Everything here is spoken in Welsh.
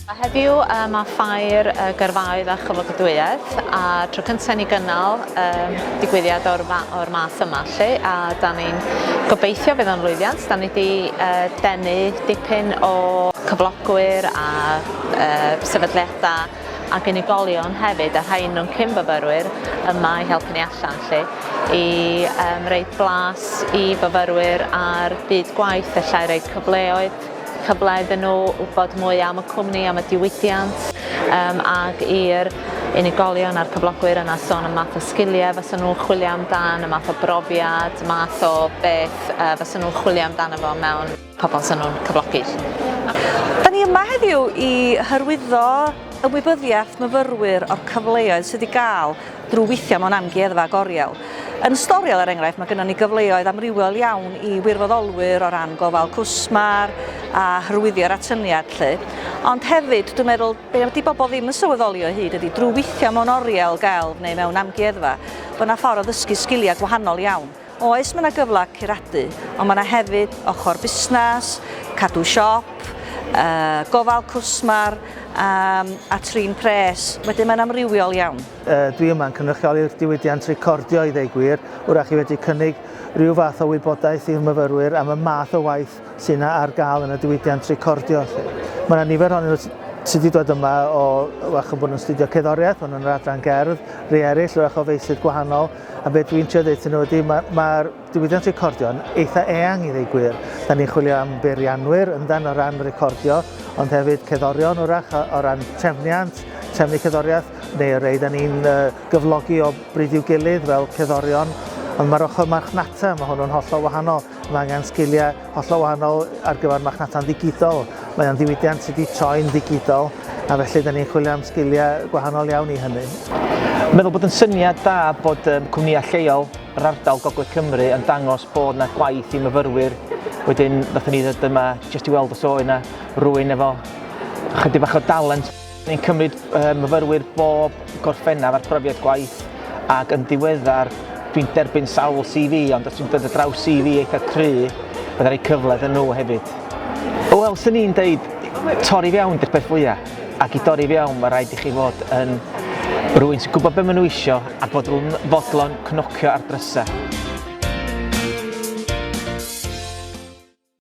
Heddiw mae Ffair Gyrfaoedd a Chyflogadwyedd a tro cyntaf ni gynnal digwyddiad o'r math yma lle, a da ni'n gobeithio fydd o'n lwyddiant. Da ni wedi denu dipyn o cyflogwyr a sefydliadau ac unigolion hefyd, a rhain nhw'n cyn-fyfyrwyr yma i helpu ni allan lle, i reid blas i fyfyrwyr ar byd gwaith, felly reid cyfleoedd iddyn nhw wybod mwy am y cwmni, am y diwydiant, ac i'r unigolion a'r cyflogwyr yna sôn am math o sgiliau fysa nhw'n chwilio amdan, y math o brofiad, math o beth fysa nhw'n chwilio amdano fo mewn pobl sy'n nhw'n cyflogi. Da ni yma heddiw i hyrwyddo ymwybyddiaeth myfyrwyr o'r cyfleoedd sydd wedi cael drwy weithio mewn amgueddfa agoriel. Yn storiol er enghraifft, mae gennym ni gyfleoedd amrywiol iawn i wirfoddolwyr o ran gofal cwsmar a hyrwyddio'r atyniad lle. Ond hefyd, dwi'n meddwl, be ydy bobl ddim yn sylweddoli o hyd ydy drwy weithio mewn oriel gelf neu mewn amgueddfa, bod yna ffordd o ddysgu sgiliau gwahanol iawn. Oes mae yna gyfle curadu, ond mae yna hefyd ochr busnes, cadw siop, gofal cwsmar a trin pres. Wedyn mae'n amrywiol iawn. Dwi yma'n cynrychioli'r diwydiant recordio i ddweud gwir, wrach i wedi cynnig rhyw fath o wybodaeth i'r myfyrwyr am y math o waith sy'n ar gael yn y diwydiant recordio. Mae yna nifer ohonyn nhw sydd wedi dod yma o wach yn bod yn studio cerddoriaeth, ond yn yr adran gerdd, rhai eraill wrach o feysydd gwahanol, a beth dwi'n trio dweud nhw ydy mae'r diwydiant recordio'n eitha eang i ddweud gwir. Da ni'n chwilio am beirianwyr yndan o ran recordio, ond hefyd cerddorion wrach o ran trefnu cerddoriaeth, neu rei da ni'n gyflogi o bryd i'w gilydd fel cerddorion, ond mae'r ochr marchnata, mae hwnnw'n hollol wahanol. Mae angen sgiliau hollol wahanol ar gyfer marchnata'n ddigidol. Mae o'n diwydiant sydd wedi troi'n ddigidol, a felly da ni'n chwilio am sgiliau gwahanol iawn i hynny. Meddwl bod yn syniad da bod cwmnïau lleol yr ardal Gogledd Cymru yn dangos bod yna gwaith i myfyrwyr. Wedyn, nathon ni ddod yma jyst i weld os oedd yna rhywun efo chydig bach o dalent. Ni'n cymryd myfyrwyr bob gorffennaf ar brofiad gwaith, ac yn diweddar dwi'n derbyn sawl CV, ond os dwi'n dod y draws CV eitha cry, byddai'n rhoi cyfle iddyn nhw hefyd. Wel, sy'n ni'n deud, torri fewn di'r peth fwyaf, ac i dorri fewn mae rhaid i chi fod yn rhywun sy'n gwybod beth maen nhw isio, ac fod yn fodlon cnocio ar drysau.